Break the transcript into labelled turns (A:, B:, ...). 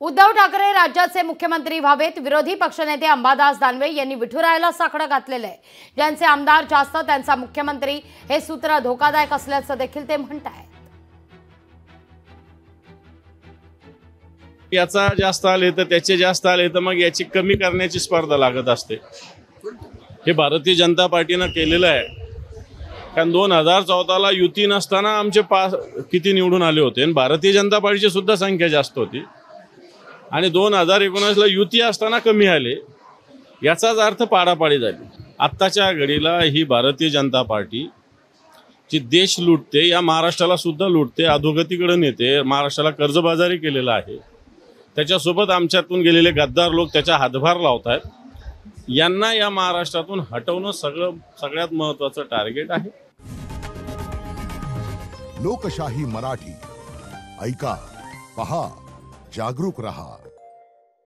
A: उद्धव ठाकरे राज्याचे मुख्यमंत्री व्हावेत। विरोधी पक्षनेते अंबादास दानवे यांनी विठुरायाला साकडं घातलेलं आहे। ज्यांचे आमदार जास्त त्यांचा मुख्यमंत्री हे सूत्र धोकादायक असल्याचं देखील ते म्हणतात।
B: याचा जास्त आले तर त्याचे जास्त आले तर मग याची कमी करण्याची स्पर्धा लागत असते। हे भारतीय जनता पार्टीने केलेलं आहे। कारण 2014ला युती नसताना आमचे किती निवडून आले होते आणि भारतीय जनता पार्टीची सुद्धा संख्या जास्त होती आणि 2019ला युती असताना कमी आले। याचाच अर्थ पाडापाडी झाली। आत्ताच्या घडीला ही भारतीय जनता पार्टी जी देश लुटते, या महाराष्ट्राला सुद्धा लुटते, अधोगतीकडे नेते, महाराष्ट्राला कर्जबाजारी केलेला आहे। त्याच्यासोबत आमच्यातून गेलेले गद्दार लोक त्याचा हातभार लावतात। यांना या महाराष्ट्रातून हटवणं सगळ्यात महत्त्वाचं टार्गेट आहे।
C: लोकशाही मराठी ऐका, पहा, जागरूक रहा।